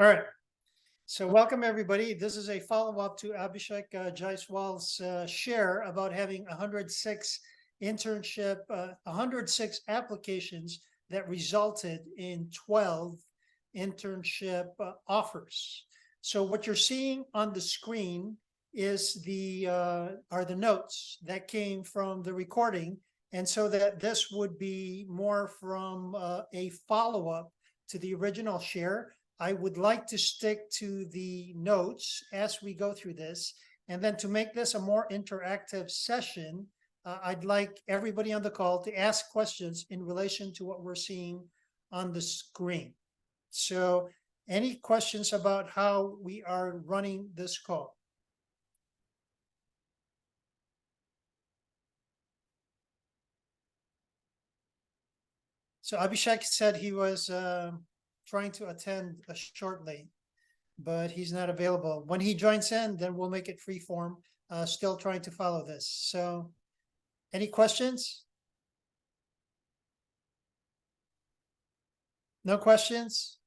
All right. So welcome, everybody. This is a follow-up to Abhishek Jaiswal's share about having 106 106 applications that resulted in 12 internship offers. So what you're seeing on the screen is are the notes that came from the recording. And so that this would be more from a follow-up to the original share. I would like to stick to the notes as we go through this. And then to make this a more interactive session, I'd like everybody on the call to ask questions in relation to what we're seeing on the screen. So any questions about how we are running this call? So Abhishek said he was trying to attend shortly, but he's not available. When he joins in, then we'll make it free form. Still trying to follow this. So any questions? No questions?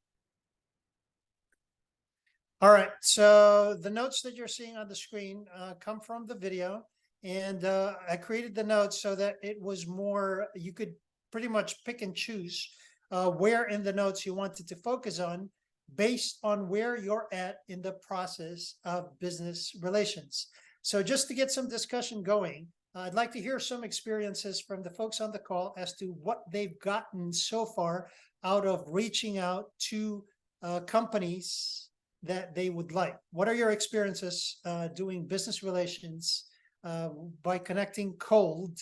All right, so the notes that you're seeing on the screen come from the video, and I created the notes so that it was more, you could pretty much pick and choose where in the notes you wanted to focus on based on where you're at in the process of business relations. So just to get some discussion going, I'd like to hear some experiences from the folks on the call as to what they've gotten so far out of reaching out to companies that they would like. What are your experiences doing business relations by connecting cold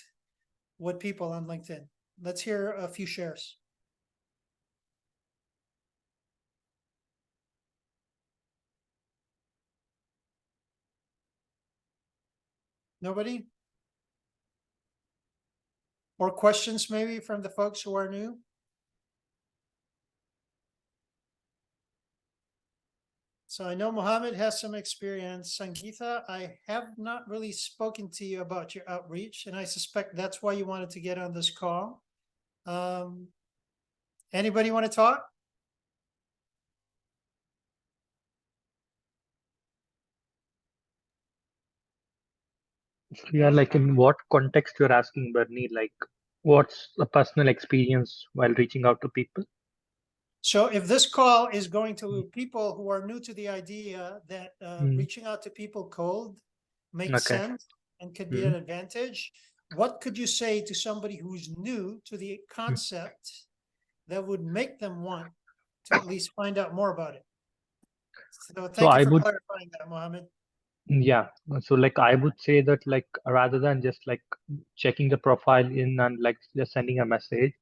with people on LinkedIn? Let's hear a few shares. Nobody? Or questions maybe from the folks who are new? So I know Mohammed has some experience. Sangeeta, I have not really spoken to you about your outreach, and I suspect that's why you wanted to get on this call. Anybody want to talk? Yeah, like in what context you're asking, Bernie? Like, what's the personal experience while reaching out to people? So if this call is going to people who are new to the idea that reaching out to people cold makes Okay. sense and could be an advantage, what could you say to somebody who's new to the concept that would make them want to at least find out more about it? So So thank you I for would, clarifying that, Mohammed. yeah. So like I would say that like rather than just like checking the profile in and like just sending a message,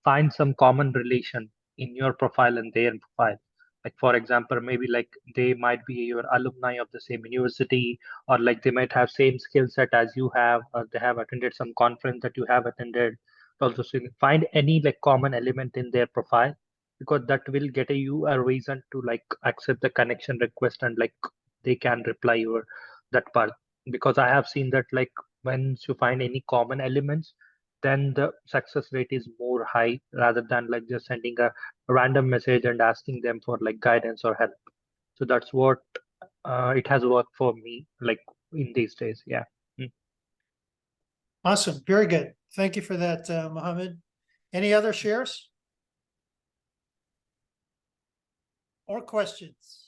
find some common relation in your profile and their profile. Like for example, maybe like they might be your alumni of the same university, or like they might have same skill set as you have, or they have attended some conference that you have attended. Also, so find any like common element in their profile, because that will get you a reason to like accept the connection request, and like they can reply your that part. Because I have seen that like once you find any common elements, then the success rate is more high rather than like just sending a random message and asking them for like guidance or help. So that's what it has worked for me like in these days. Yeah. Mm. Awesome. Very good. Thank you for that, Mohammed. Any other shares or questions?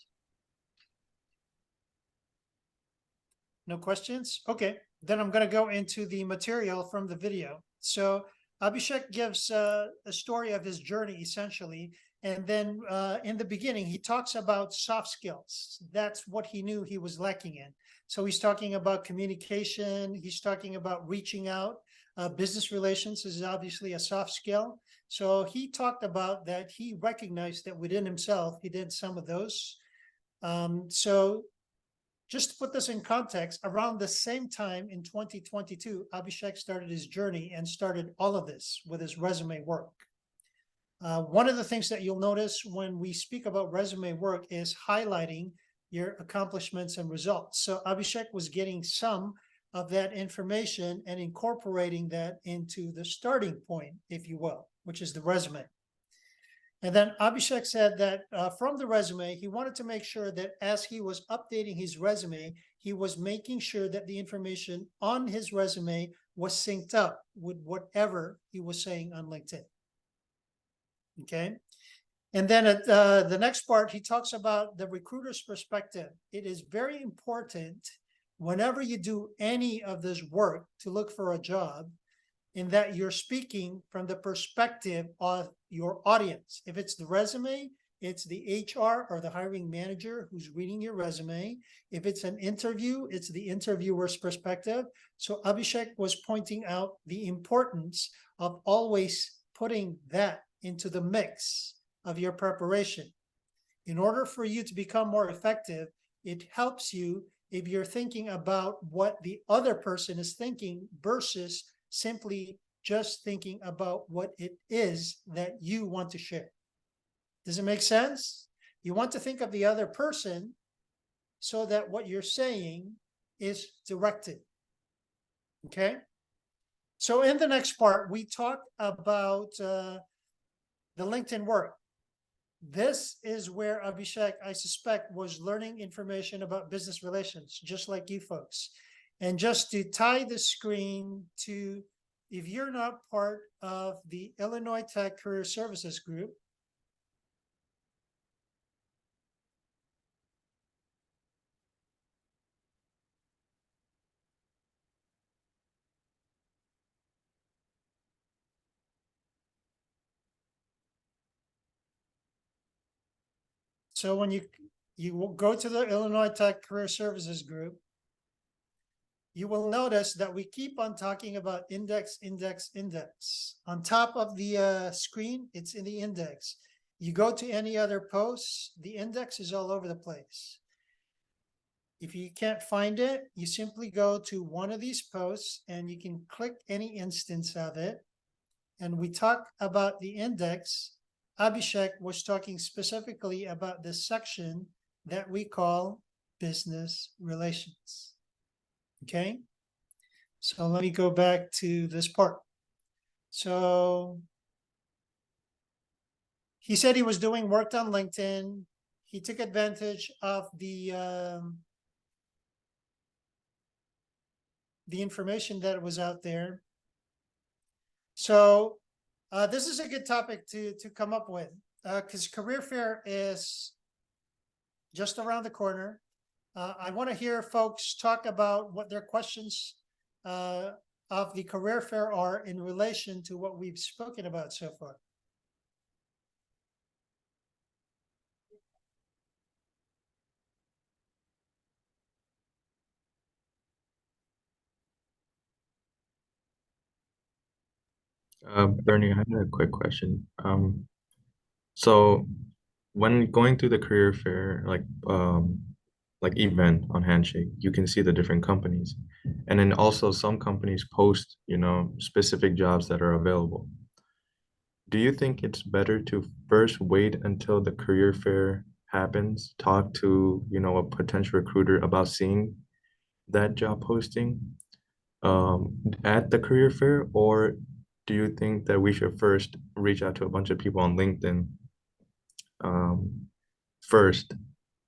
No questions? Okay, then I'm going to go into the material from the video. So Abhishek gives a story of his journey, essentially. And then in the beginning, he talks about soft skills. That's what he knew he was lacking in. So he's talking about communication. He's talking about reaching out. Business relations is obviously a soft skill. So he talked about that. He recognized that within himself, he did some of those. So just to put this in context, around the same time in 2022, Abhishek started his journey and started all of this with his resume work. One of the things that you'll notice when we speak about resume work is highlighting your accomplishments and results. So Abhishek was getting some of that information and incorporating that into the starting point, if you will, which is the resume. And then Abhishek said that from the resume, he wanted to make sure that as he was updating his resume, he was making sure that the information on his resume was synced up with whatever he was saying on LinkedIn. Okay. And then at the next part, he talks about the recruiter's perspective. It is very important whenever you do any of this work to look for a job, in that you're speaking from the perspective of your audience. If it's the resume, it's the HR or the hiring manager who's reading your resume. If it's an interview, it's the interviewer's perspective. So Abhishek was pointing out the importance of always putting that into the mix of your preparation. In order for you to become more effective, it helps you if you're thinking about what the other person is thinking versus simply just thinking about what it is that you want to share. Does it make sense? You want to think of the other person so that what you're saying is directed. Okay? So in the next part, we talk about the LinkedIn work. This is where Abhishek, I suspect, was learning information about business relations, just like you folks. And just to tie the screen to, if you're not part of the Illinois Tech Career Services Group, so when you will go to the Illinois Tech Career Services Group, you will notice that we keep on talking about index, index, index. On top of the screen, it's in the index. You go to any other posts, the index is all over the place. If you can't find it, you simply go to one of these posts and you can click any instance of it. And we talk about the index. Abhishek was talking specifically about this section that we call business relations. Okay, so let me go back to this part. So he said he was doing work on LinkedIn. He took advantage of the information that was out there. So this is a good topic to come up with, because career fair is just around the corner. I want to hear folks talk about what their questions of the career fair are in relation to what we've spoken about so far. Bernie, I had a quick question. So when going through the career fair, like event on Handshake, you can see the different companies. And then also some companies post, specific jobs that are available. Do you think it's better to first wait until the career fair happens, talk to, a potential recruiter about seeing that job posting at the career fair, or do you think that we should first reach out to a bunch of people on LinkedIn first,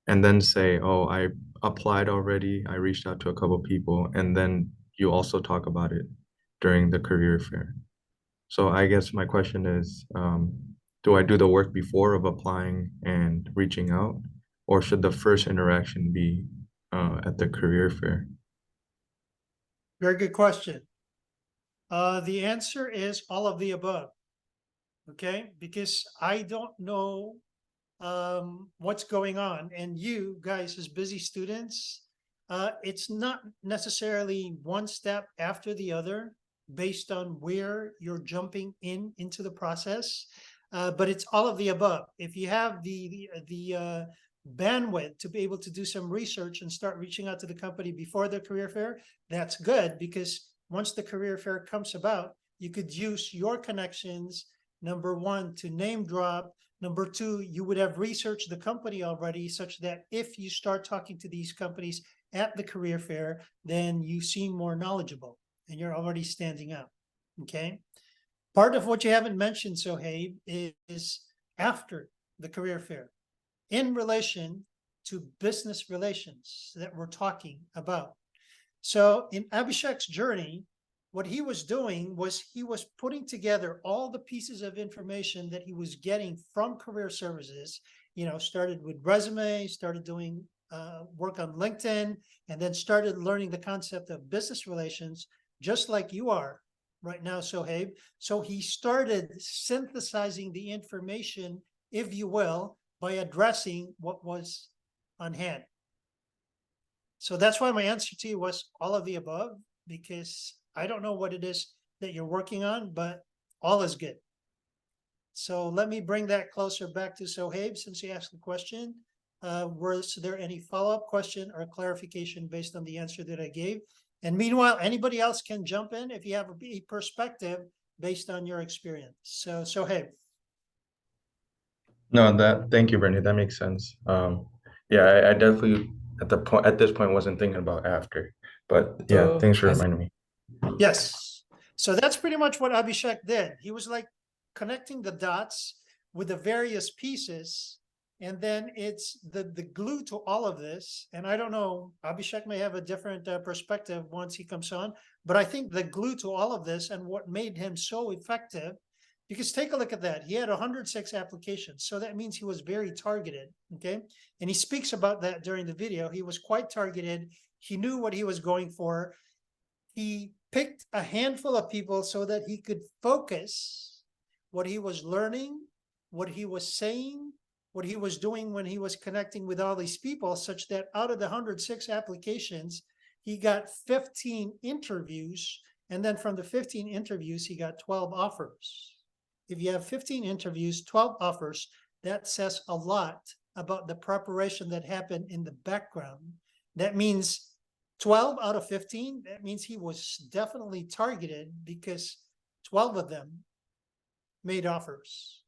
and then say, oh, I applied already, I reached out to a couple people, and then you also talk about it during the career fair? So I guess my question is, do I do the work before of applying and reaching out, or should the first interaction be at the career fair? Very good question. The answer is all of the above. Okay, because I don't know what's going on, and you guys as busy students, it's not necessarily one step after the other based on where you're jumping into the process, but it's all of the above. If you have the bandwidth to be able to do some research and start reaching out to the company before the career fair, that's good, because once the career fair comes about, you could use your connections, number one, to name drop. Number two, you would have researched the company already, such that if you start talking to these companies at the career fair, then you seem more knowledgeable and you're already standing out. Okay. Part of what you haven't mentioned, Sohaib, is after the career fair in relation to business relations that we're talking about. So in Abhishek's journey, what he was doing was he was putting together all the pieces of information that he was getting from career services, started with resume, started doing work on LinkedIn, and then started learning the concept of business relations, just like you are right now, Sohaib. So he started synthesizing the information, if you will, by addressing what was on hand. So that's why my answer to you was all of the above, because I don't know what it is that you're working on, but all is good. So let me bring that closer back to Sohaib, since you asked the question. Was there any follow-up question or clarification based on the answer that I gave? And meanwhile, anybody else can jump in if you have a perspective based on your experience. So Sohaib. No, thank you, Bernie. That makes sense. Yeah, I definitely at this point wasn't thinking about after, but yeah, So thanks for as reminding me. Yes. So that's pretty much what Abhishek did. He was like connecting the dots with the various pieces. And then it's the glue to all of this. And I don't know, Abhishek may have a different perspective once he comes on, but I think the glue to all of this and what made him so effective, because take a look at that. He had 106 applications. So that means he was very targeted. Okay. And he speaks about that during the video. He was quite targeted. He knew what he was going for. He picked a handful of people so that he could focus what he was learning, what he was saying, what he was doing when he was connecting with all these people, such that out of the 106 applications, he got 15 interviews. And then from the 15 interviews, he got 12 offers. If you have 15 interviews, 12 offers, that says a lot about the preparation that happened in the background. That means 12 out of 15, that means he was definitely targeted, because 12 of them made offers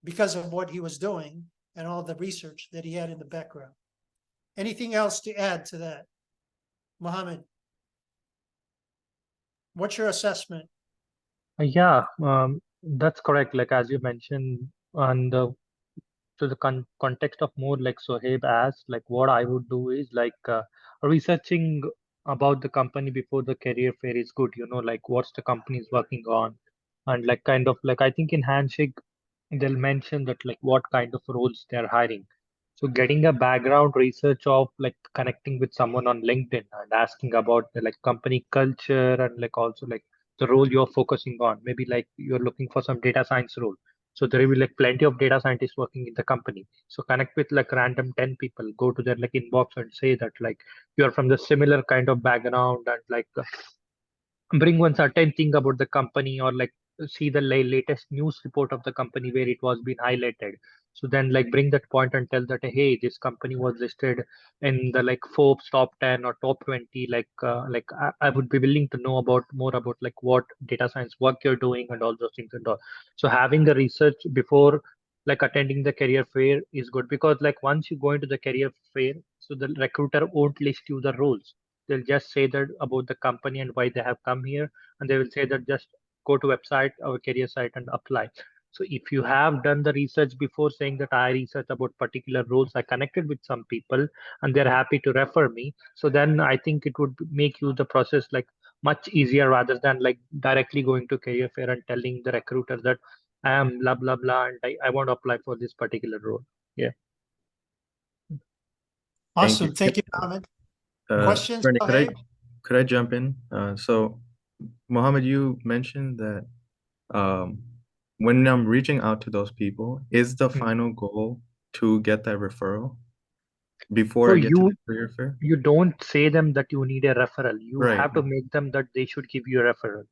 because of what he was doing and all the research that he had in the background. Anything else to add to that? Mohammed, what's your assessment? Yeah, that's correct. Like as you mentioned, and to the context of more like Sohaib asked, like what I would do is like researching about the company before the career fair is good, like what's the company is working on, and like kind of like I think in Handshake they'll mention that like what kind of roles they're hiring. So getting a background research of like connecting with someone on LinkedIn and asking about the like company culture and like also like the role you're focusing on. Maybe like you're looking for some data science role. So there will be like plenty of data scientists working in the company. So connect with like random 10 people, go to their like inbox and say that like you're from the similar kind of background and like bring one certain thing about the company or like see the latest news report of the company where it was being highlighted. So then like bring that point and tell that hey, this company was listed in the like Forbes top 10 or top 20. I would be willing to know about more about like what data science work you're doing and all those things and all. So having the research before like attending the career fair is good, because like once you go into the career fair, so the recruiter won't list you the roles. They'll just say that about the company and why they have come here, and they will say that just go to website or career site and apply. So if you have done the research before saying that I researched about particular roles, I connected with some people and they're happy to refer me, so then I think it would make you the process like much easier rather than like directly going to career fair and telling the recruiter that I am blah blah blah and I want to apply for this particular role. Yeah. Thank you. Awesome. Thank you, Mohammed. Questions, Bernie, Sohaib? could I jump in? So Mohammed, you mentioned that um, when I'm reaching out to those people, is the Hmm. final goal to get that referral before So I get to you the career fair? you don't say them that you need a referral. You Right. have to make them that they should give you a referral.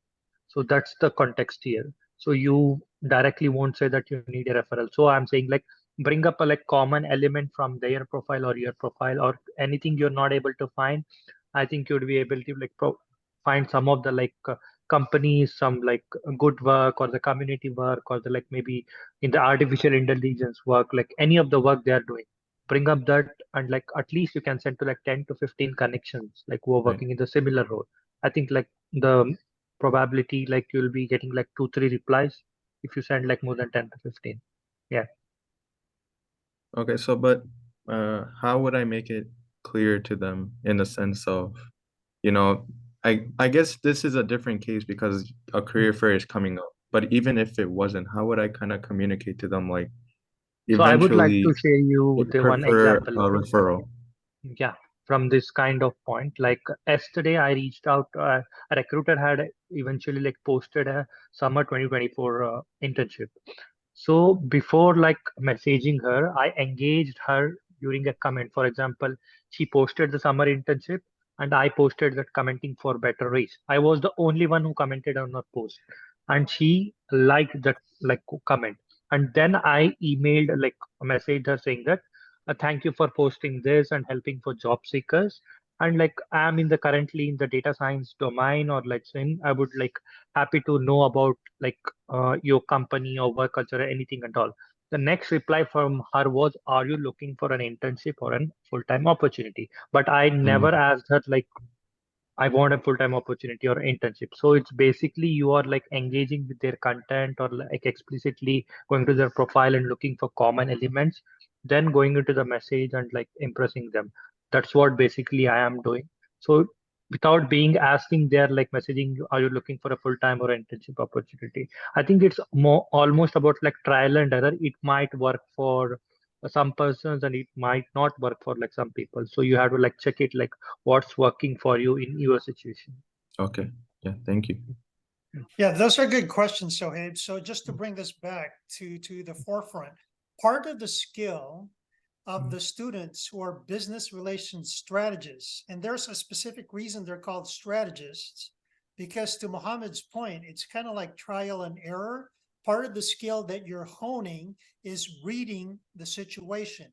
So that's the context here. So you directly won't say that you need a referral. So I'm saying like bring up a like common element from their profile or your profile or anything you're not able to find. I think you'd be able to like find some of the like companies, some like good work or the community work or the like maybe in the artificial intelligence work, like any of the work they are doing. Bring up that and like at least you can send to like 10 to 15 connections like who are Right. working in the similar role. I think like the probability like you'll be getting like 2 3 replies if you send like more than 10 to 15. Yeah. Okay, so but how would I make it clear to them in the sense of, you know, I guess this is a different case because a career fair is coming up. But even if it wasn't, how would I kind of communicate to them like So I would like eventually to share they you the one prefer example. a referral? Yeah, from this kind of point, like yesterday, I reached out. A recruiter had eventually like posted a summer 2024 internship. So before like messaging her, I engaged her during a comment. For example, she posted the summer internship, and I posted that commenting for better race. I was the only one who commented on her post, and she liked that like comment. And then I emailed like messaged her saying that thank you for posting this and helping for job seekers. And like I'm in the currently in the data science domain, or let's say I would like happy to know about like your company or work culture or anything at all. The next reply from her was, are you looking for an internship or a full-time opportunity? But I never Mm, asked her like I want a full-time opportunity or internship. So it's basically you are like engaging with their content or like explicitly going to their profile and looking for common elements, then going into the message and like impressing them. That's what basically I am doing. So without being asking, they're like messaging you, are you looking for a full-time or internship opportunity? I think it's more almost about like trial and error. It might work for some persons and it might not work for like some people. So you have to like check it like what's working for you in your situation. okay. Yeah, thank you. Yeah, those are good questions, Sohaib. So just to bring this back to the forefront, part of the skill of the students who are business relations strategists, and there's a specific reason they're called strategists, because to Mohammed's point, it's kind of like trial and error. Part of the skill that you're honing is reading the situation.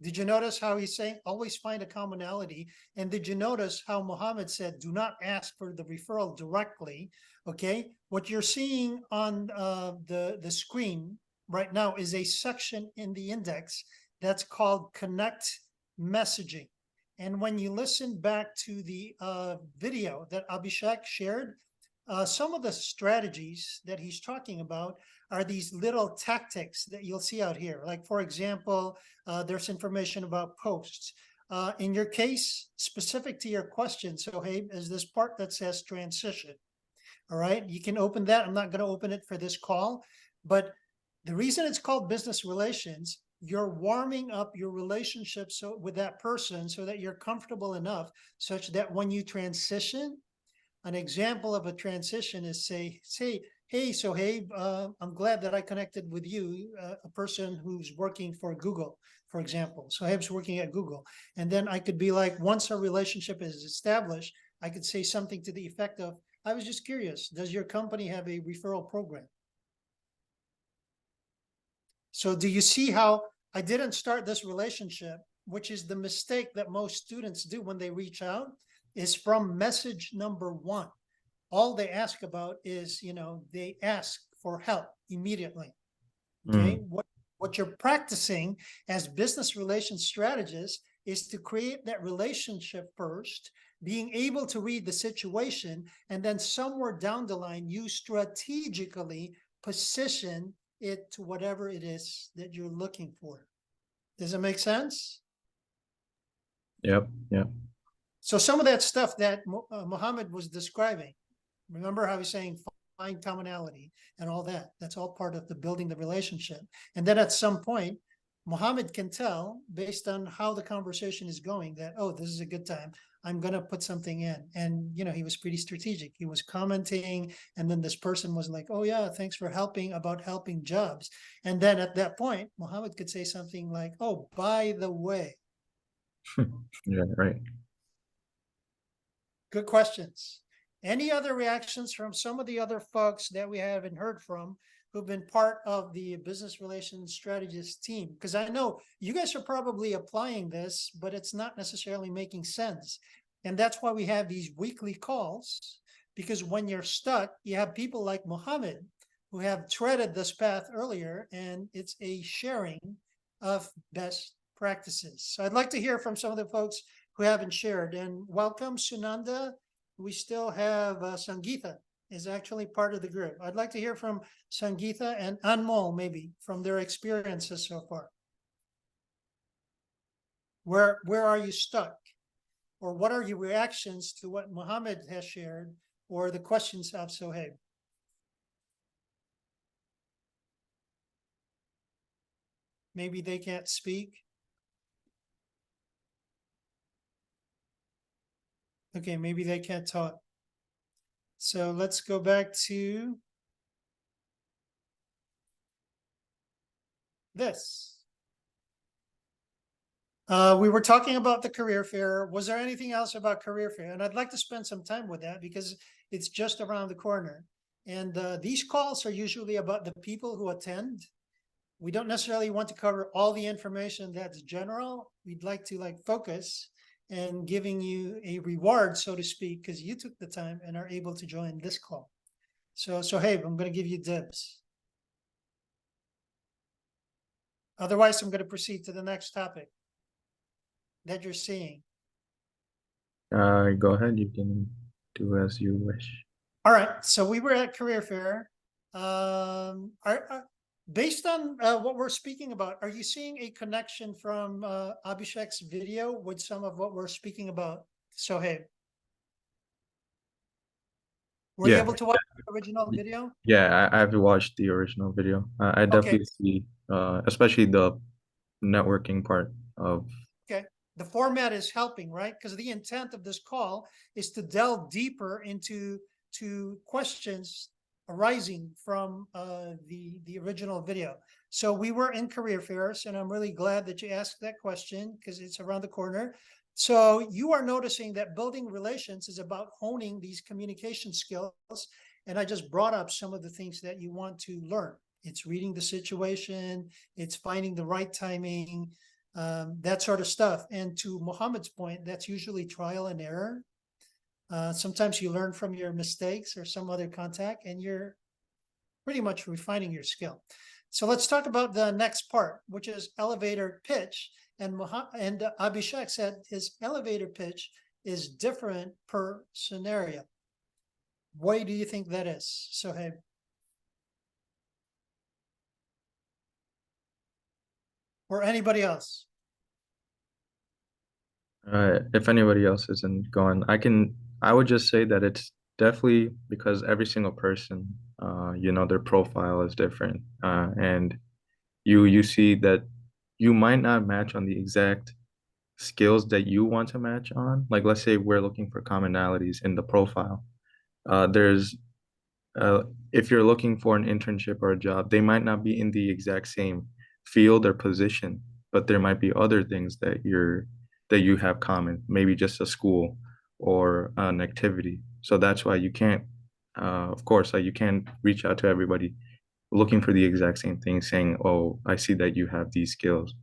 Did you notice how he's saying always find a commonality? And did you notice how Muhammad said, do not ask for the referral directly? Okay. What you're seeing on the screen right now is a section in the index that's called Connect Messaging. And when you listen back to the video that Abhishek shared, some of the strategies that he's talking about are these little tactics that you'll see out here. Like, for example, there's information about posts. In your case, specific to your question, so hey, is this part that says transition. All right, you can open that. I'm not going to open it for this call, but the reason it's called business relations, you're warming up your relationship so with that person so that you're comfortable enough such that when you transition, an example of a transition is say, hey, so hey, I'm glad that I connected with you, a person who's working for Google, for example. So Habe's working at Google. And then I could be like, once a relationship is established, I could say something to the effect of, I was just curious, does your company have a referral program? So do you see how I didn't start this relationship, which is the mistake that most students do when they reach out, is from message number one. All they ask about is, they ask for help immediately. Okay. What you're practicing as business relations strategists is to create that relationship first, being able to read the situation, and then somewhere down the line, you strategically position it to whatever it is that you're looking for. Does it make sense? Yep. Yep. So some of that stuff that Muhammad was describing, remember how he's saying find commonality and all that, that's all part of the building the relationship. And then at some point, Muhammad can tell based on how the conversation is going that, oh, this is a good time. I'm going to put something in. And, he was pretty strategic. He was commenting. And then this person was like, oh, yeah, thanks for about helping jobs. And then at that point, Muhammad could say something like, oh, by the way. Yeah, right. Good questions. Any other reactions from some of the other folks that we haven't heard from who've been part of the business relations strategist team? Because I know you guys are probably applying this, but it's not necessarily making sense. And that's why we have these weekly calls, because when you're stuck, you have people like Mohammed who have treaded this path earlier, and it's a sharing of best practices. So I'd like to hear from some of the folks who haven't shared. And welcome, Sunanda. We still have Sangeetha is actually part of the group. I'd like to hear from Sangeetha and Anmol, maybe, from their experiences so far. Where are you stuck? Or what are your reactions to what Mohammed has shared or the questions of Sohaib? Maybe they can't speak. Okay, maybe they can't talk. So let's go back to this. We were talking about the career fair. Was there anything else about career fair? And I'd like to spend some time with that because it's just around the corner. And these calls are usually about the people who attend. We don't necessarily want to cover all the information that's general. We'd like to focus and giving you a reward, so to speak, because you took the time and are able to join this call. So hey, I'm going to give you dibs. Otherwise, I'm going to proceed to the next topic that you're seeing. Go ahead. You can do as you wish. All right. So we were at career fair. Based on what we're speaking about, are you seeing a connection from Abhishek's video with some of what we're speaking about? So hey, were you able to watch the original video? Yeah, I've watched the original video. I definitely see, especially the networking part of. Okay. The format is helping, right? Because the intent of this call is to delve deeper into questions arising from the original video. So we were in career fairs, and I'm really glad that you asked that question because it's around the corner. So you are noticing that building relations is about honing these communication skills. And I just brought up some of the things that you want to learn. It's reading the situation, it's finding the right timing, that sort of stuff. And to Mohammed's point, that's usually trial and error. Sometimes you learn from your mistakes or some other contact, and you're pretty much refining your skill. So let's talk about the next part, which is elevator pitch. And Abhishek said his elevator pitch is different per scenario. Why do you think that is, Sohaib? Or anybody else? If anybody else isn't going, I would just say that it's definitely because every single person, their profile is different. And you see that you might not match on the exact skills that you want to match on. Like, let's say we're looking for commonalities in the profile. There's if you're looking for an internship or a job, they might not be in the exact same field or position, but there might be other things that you have common, maybe just a school or an activity. So that's why you can't, of course, you can't reach out to everybody looking for the exact same thing, saying, "Oh, I see that you have these skills."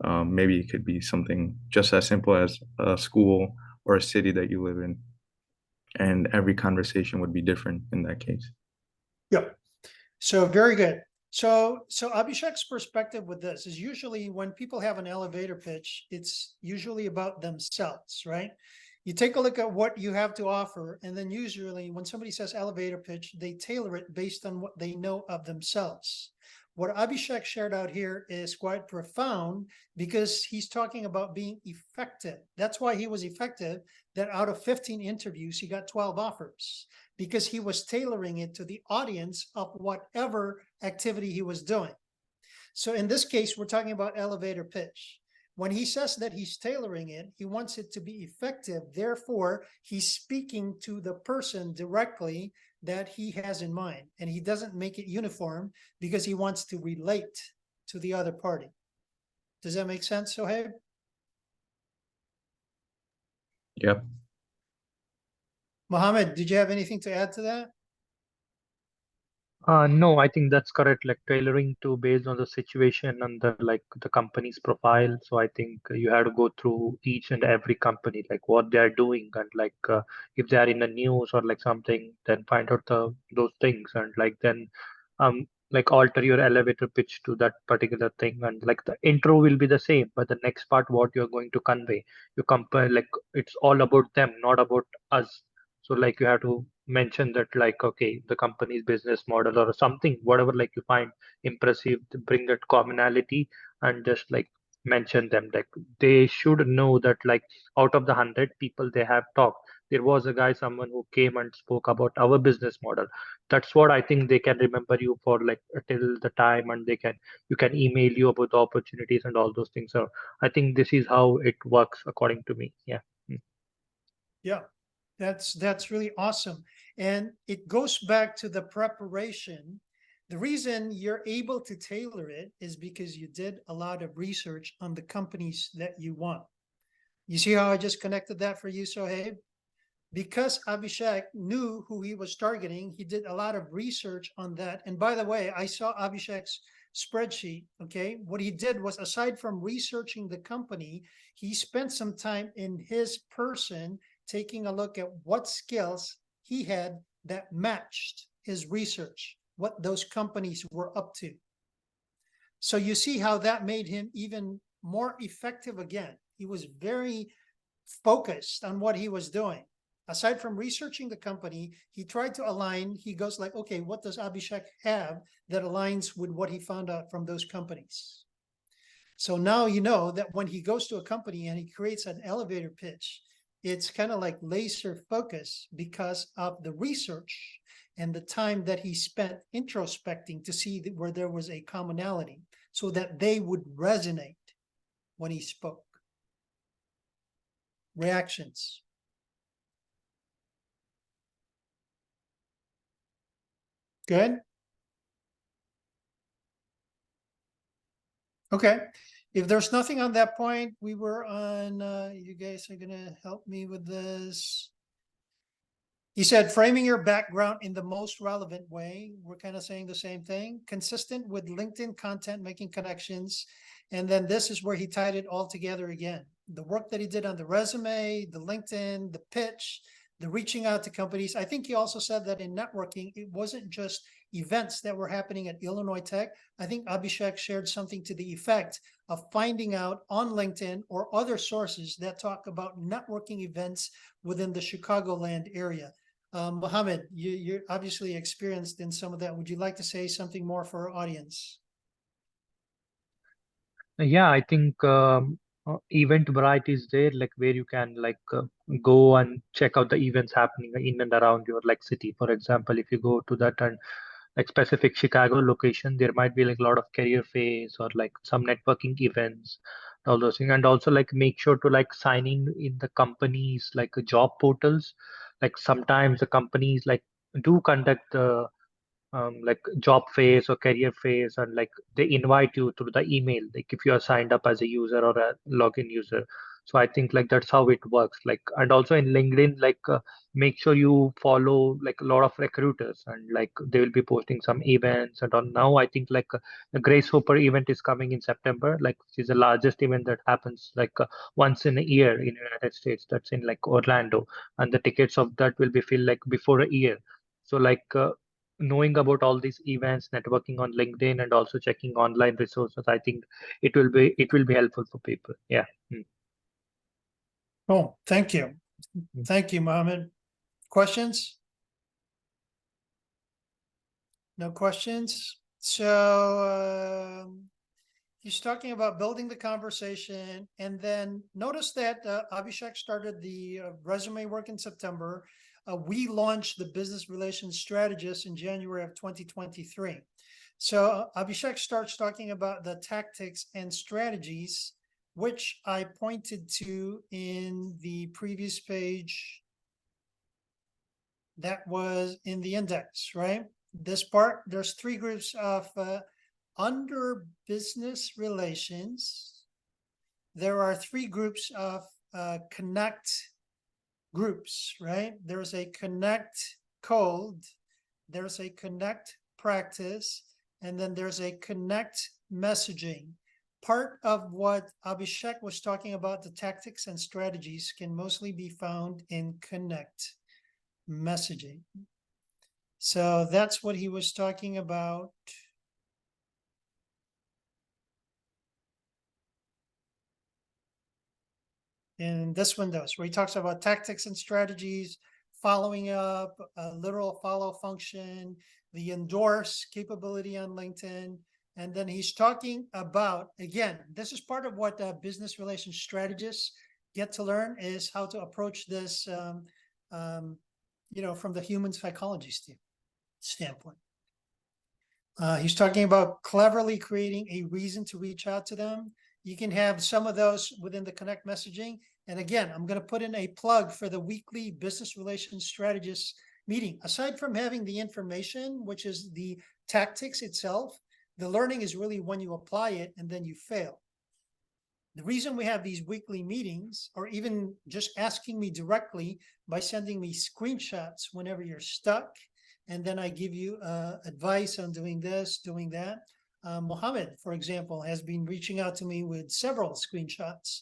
Maybe it could be something just as simple as a school or a city that you live in, and every conversation would be different in that case. Yep. So very good. So Abhishek's perspective with this is usually when people have an elevator pitch, it's usually about themselves, right? You take a look at what you have to offer, and then usually when somebody says elevator pitch, they tailor it based on what they know of themselves. What Abhishek shared out here is quite profound because he's talking about being effective. That's why he was effective, that out of 15 interviews, he got 12 offers because he was tailoring it to the audience of whatever activity he was doing. So in this case, we're talking about elevator pitch. When he says that he's tailoring it, he wants it to be effective. Therefore, he's speaking to the person directly that he has in mind. And he doesn't make it uniform because he wants to relate to the other party. Does that make sense, Sohaib? Yep. Mohammed, did you have anything to add to that? No, I think that's correct. Like tailoring to based on the situation and the company's profile. So I think you have to go through each and every company, like what they are doing, and if they are in the news or like something, then find out those things, and then alter your elevator pitch to that particular thing, and like the intro will be the same, but the next part what you're going to convey, you compare it's all about them, not about us. So you have to mention that okay, the company's business model or something, whatever you find impressive, to bring that commonality and just mention them. Like they should know that like out of the 100 people they have talked, there was a guy, someone who came and spoke about our business model. That's what I think they can remember you for, like till the time, and they can, you can email you about the opportunities and all those things. So I think this is how it works according to me. Yeah. Yeah, that's really awesome. And it goes back to the preparation. The reason you're able to tailor it is because you did a lot of research on the companies that you want. You see how I just connected that for you, Sohaib? Because Abhishek knew who he was targeting, he did a lot of research on that. And by the way, I saw Abhishek's spreadsheet. Okay. What he did was, aside from researching the company, he spent some time in his person taking a look at what skills he had that matched his research, what those companies were up to. So you see how that made him even more effective again. He was very focused on what he was doing. Aside from researching the company, he tried to align. He goes like, okay, what does Abhishek have that aligns with what he found out from those companies? So now you know that when he goes to a company and he creates an elevator pitch, it's kind of like laser focus because of the research and the time that he spent introspecting to see where there was a commonality so that they would resonate when he spoke. Reactions. Good. Okay. If there's nothing on that point, we were on, you guys are going to help me with this. He said, framing your background in the most relevant way. We're kind of saying the same thing. Consistent with LinkedIn content, making connections. And then this is where he tied it all together again. The work that he did on the resume, the LinkedIn, the pitch, the reaching out to companies. I think he also said that in networking, it wasn't just events that were happening at Illinois Tech. I think Abhishek shared something to the effect of finding out on LinkedIn or other sources that talk about networking events within the Chicagoland area. Mohammed, you're obviously experienced in some of that. Would you like to say something more for our audience? Yeah, I think event variety is there, like where you can like go and check out the events happening in and around your like city. For example, if you go to that and like specific Chicago location, there might be like a lot of career fairs or like some networking events, all those things. And also like make sure to like sign in the companies like job portals. Like sometimes the companies like do conduct like job phase or career phase, and like they invite you through the email, like if you are signed up as a user or a login user. So I think like that's how it works. Like, and also in LinkedIn, like make sure you follow like a lot of recruiters, and like they will be posting some events. And on now I think like the Grace Hopper event is coming in September, like which is the largest event that happens like once in a year in United States. That's in like Orlando, and the tickets of that will be filled like before a year. So like knowing about all these events, networking on LinkedIn, and also checking online resources, I think it will be helpful for people. Yeah. Mm. Oh, thank you. Thank you, Mohammed. Questions? No questions? So he's talking about building the conversation. And then notice that Abhishek started the resume work in September. We launched the Business Relations Strategist in January of 2023. So Abhishek starts talking about the tactics and strategies, which I pointed to in the previous page that was in the index, right? This part, there's three groups of under business relations. There are three groups of connect groups, right? There's a connect code, there's a connect practice, and then there's a connect messaging. Part of what Abhishek was talking about, the tactics and strategies, can mostly be found in connect messaging. So that's what he was talking about. In this window, where he talks about tactics and strategies, following up, a literal follow function, the endorse capability on LinkedIn, And then he's talking about, again, this is part of what business relations strategists get to learn, is how to approach this, from the human psychology standpoint. He's talking about cleverly creating a reason to reach out to them. You can have some of those within the Connect messaging. And again, I'm going to put in a plug for the weekly business relations strategists meeting. Aside from having the information, which is the tactics itself, the learning is really when you apply it and then you fail. The reason we have these weekly meetings, or even just asking me directly by sending me screenshots whenever you're stuck, and then I give you advice on doing this, doing that. Mohammed, for example, has been reaching out to me with several screenshots,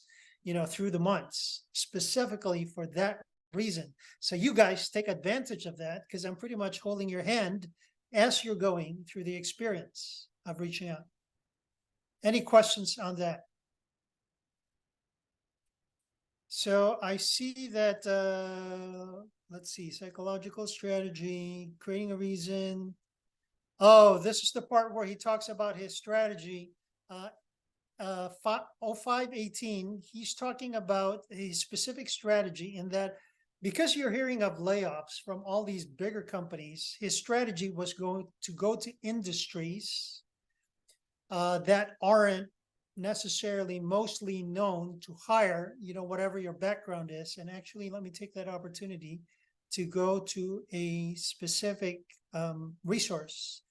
through the months, specifically for that reason. So you guys take advantage of that, because I'm pretty much holding your hand as you're going through the experience of reaching out. Any questions on that? So I see that, let's see, psychological strategy, creating a reason. Oh, this is the part where he talks about his strategy. 0518, he's talking about a specific strategy in that, because you're hearing of layoffs from all these bigger companies, his strategy was going to go to industries that aren't necessarily mostly known to hire, whatever your background is. And actually, let me take that opportunity to go to a specific resource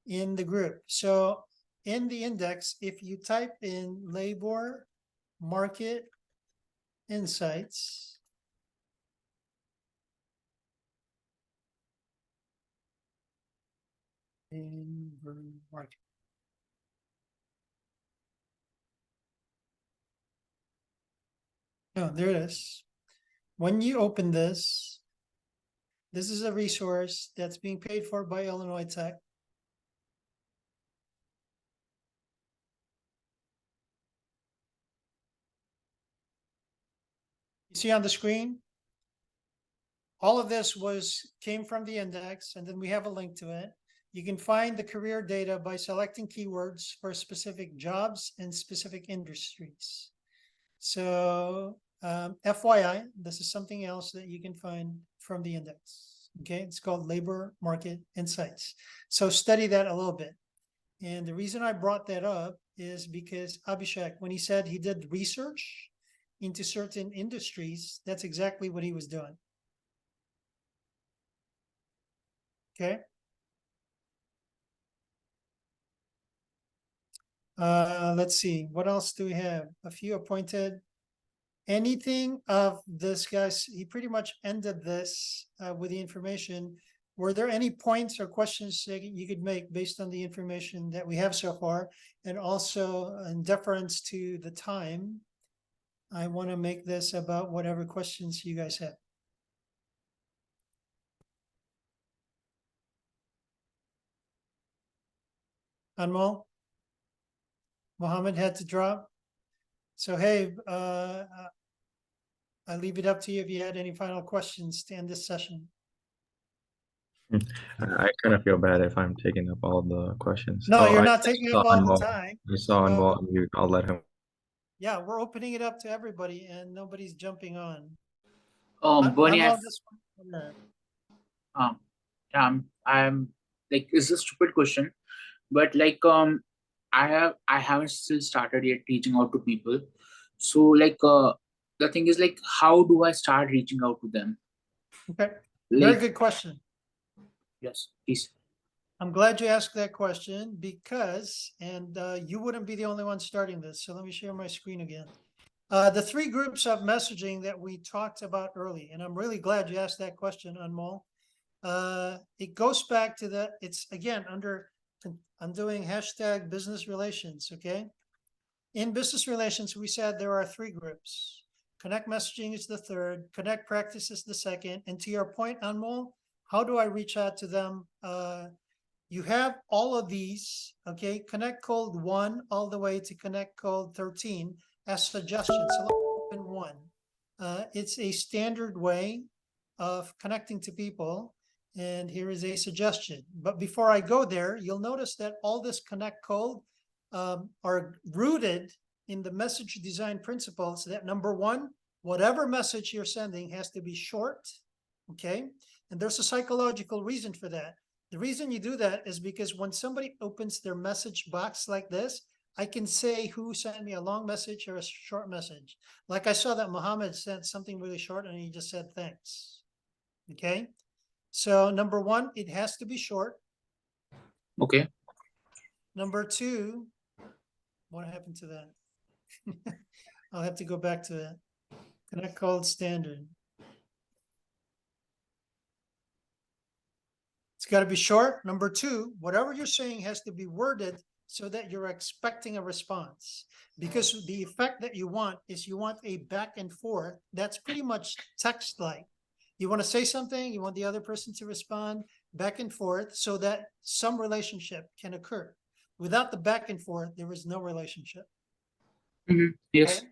in the group. So in the index, if you type in labor market insights, labor market. Oh, there it is. When you open this, this is a resource that's being paid for by Illinois Tech. You see on the screen, all of this came from the index, and then we have a link to it. You can find the career data by selecting keywords for specific jobs and specific industries. So FYI, this is something else that you can find from the index. Okay, it's called Labor Market Insights. So study that a little bit. And the reason I brought that up is because Abhishek, when he said he did research into certain industries, that's exactly what he was doing. Okay. Let's see, what else do we have? A few appointed. Anything of this, guys? He pretty much ended this with the information. Were there any points or questions that you could make based on the information that we have so far? And also, in deference to the time, I want to make this about whatever questions you guys have. Anmol? Mohammed had to drop. So, hey, I leave it up to you if you had any final questions to end this session. I kind of feel bad if I'm taking up all the questions. No, Oh, you're I not taking up saw all the Anmol. time. I saw So, Anmol unmute. I'll let him. yeah, we're opening it up to everybody and nobody's jumping on. Bernie, I'm this one. I'm like, it's a stupid question, but like, I haven't still started yet reaching out to people. So like, the thing is like, how do I start reaching out to them? Okay, very Like, good question. yes, please. I'm glad you asked that question because, and you wouldn't be the only one starting this. So let me share my screen again. The three groups of messaging that we talked about early, and I'm really glad you asked that question, Anmol. It goes back to it's again under, I'm doing hashtag business relations, okay? In business relations, we said there are three groups. Connect messaging is the third, Connect practice is the second, and to your point, Anmol, how do I reach out to them? You have all of these, okay? Connect Cold 1 all the way to Connect Cold 13 as suggestions. So let's open one. It's a standard way of connecting to people. And here is a suggestion. But before I go there, you'll notice that all this Connect Cold are rooted in the message design principles that number one, whatever message you're sending has to be short, okay? And there's a psychological reason for that. The reason you do that is because when somebody opens their message box like this, I can say who sent me a long message or a short message. Like I saw that Muhammad sent something really short and he just said thanks, okay? So number one, it has to be short. Okay. Number two, what happened to that? I'll have to go back to that. Connect called standard. It's got to be short. Number two, whatever you're saying has to be worded so that you're expecting a response. Because the effect that you want is you want a back and forth that's pretty much text-like. You want to say something, you want the other person to respond back and forth so that some relationship can occur. Without the back and forth, there is no relationship. Yes. Okay?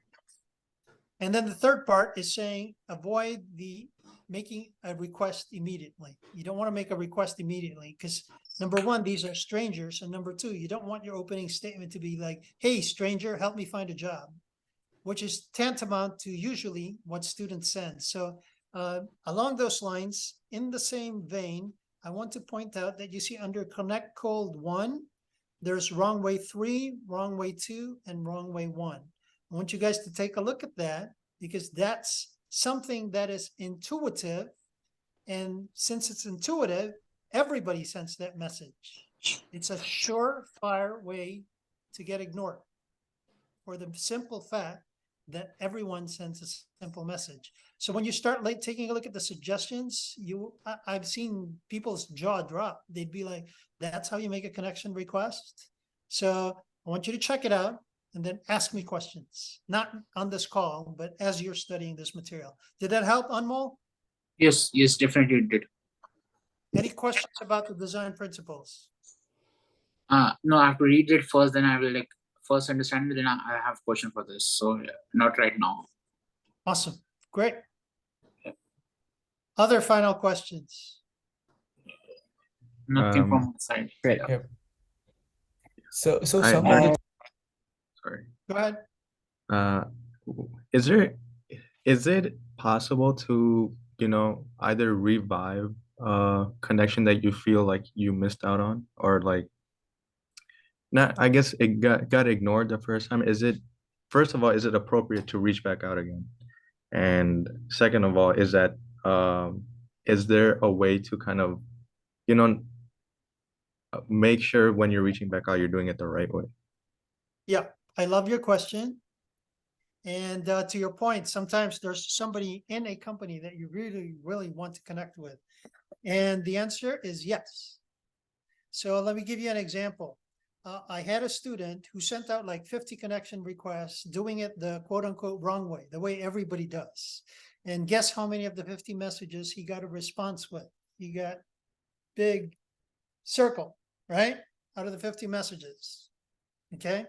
And then the third part is saying avoid the making a request immediately. You don't want to make a request immediately because number one, these are strangers. And number two, you don't want your opening statement to be like, hey, stranger, help me find a job, which is tantamount to usually what students send. So along those lines, in the same vein, I want to point out that you see under Connect Cold 1, there's wrong way 3, wrong way 2, and wrong way 1. I want you guys to take a look at that because that's something that is intuitive. And since it's intuitive, everybody sends that message. It's a surefire way to get ignored for the simple fact that everyone sends a simple message. So when you start taking a look at the suggestions, I've seen people's jaw drop. They'd be like, that's how you make a connection request? So I want you to check it out and then ask me questions, not on this call, but as you're studying this material. Did that help, Anmol? Yes, definitely it did. Any questions about the design principles? No, I have to read it first, then I will like first understand it, then I have a question for this. So not right now. Awesome, great. Yeah. Other final questions? Nothing from my side. Great. Yeah. So I- somebody Sorry. Go ahead. Is it possible to, either revive a connection that you feel like you missed out on, or like, not, I guess it got ignored the first time. First of all, is it appropriate to reach back out again? And second of all, is there a way to kind of, make sure when you're reaching back out, you're doing it the right way? Yeah, I love your question. And to your point, sometimes there's somebody in a company that you really, really want to connect with. And the answer is yes. So let me give you an example. I had a student who sent out like 50 connection requests, doing it the quote unquote wrong way, the way everybody does. And guess how many of the 50 messages he got a response with? He got big circle, right? Out of the 50 messages, okay?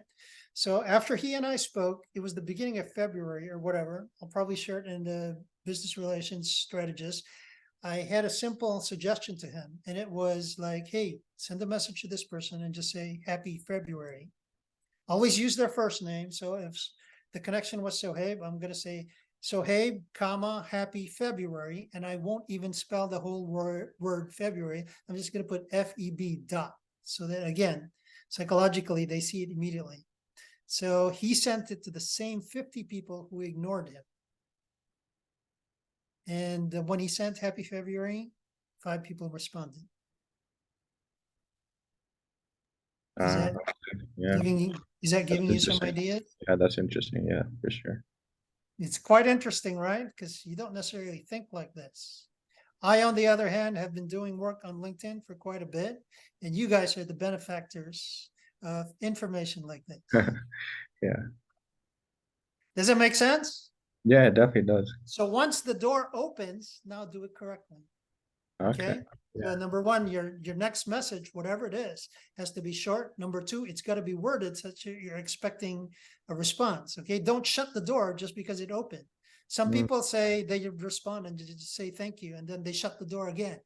So after he and I spoke, it was the beginning of February or whatever. I'll probably share it in the Business Relations Strategist. I had a simple suggestion to him, and it was like, hey, send a message to this person and just say, happy February. Always use their first name. So if the connection was Sohaib, I'm going to say Sohaib, comma, happy February. And I won't even spell the whole word February. I'm just going to put FEB dot. So that, again, psychologically, they see it immediately. So he sent it to the same 50 people who ignored him. And when he sent happy February, 5 people responded. Is that Yeah, giving you some interesting. ideas? Yeah, that's interesting. Yeah, for sure. It's quite interesting, right? Because you don't necessarily think like this. I, on the other hand, have been doing work on LinkedIn for quite a bit, and you guys are the benefactors of information like this. Yeah. Does it make sense? Yeah, it definitely does. So once the door opens, now do it correctly. Okay. Yeah. So number one, your next message, whatever it is, has to be short. Number two, it's got to be worded such that you're expecting a response. Okay. Don't shut the door just because it opened. Some people say they respond and just say thank you, and then they shut the door again.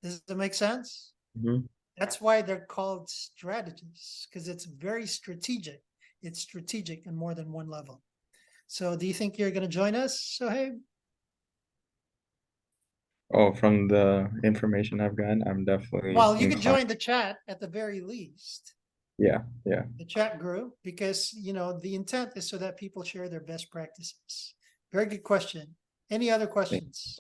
Does it make sense? Mhm. That's why they're called strategists, because it's very strategic. It's strategic in more than one level. So do you think you're going to join us, Sohaib? Oh, from the information I've gotten, I'm definitely Well, you could inclined. join the chat at the very least. Yeah, yeah. The chat group, because, you know, the intent is so that people share their best practices. Very good question. Any other questions?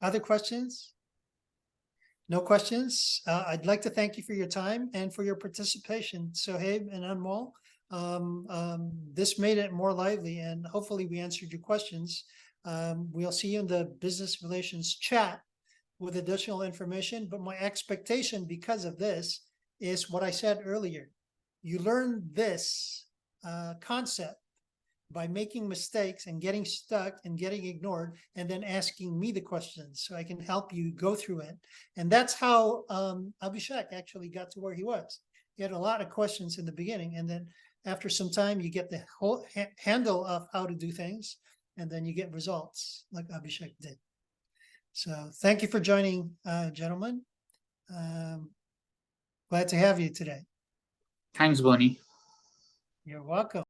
Other questions? No questions? I'd like to thank you for your time and for your participation, Sohaib and Anmol. This made it more lively, and hopefully we answered your questions. We'll see you in the business relations chat with additional information, but my expectation because of this is what I said earlier. You learn this concept by making mistakes and getting stuck and getting ignored, and then asking me the questions so I can help you go through it. And that's how Abhishek actually got to where he was. He had a lot of questions in the beginning, and then after some time, you get the whole handle of how to do things, and then you get results like Abhishek did. So thank you for joining, gentlemen. Glad to have you today. Thanks, Bernie. You're welcome.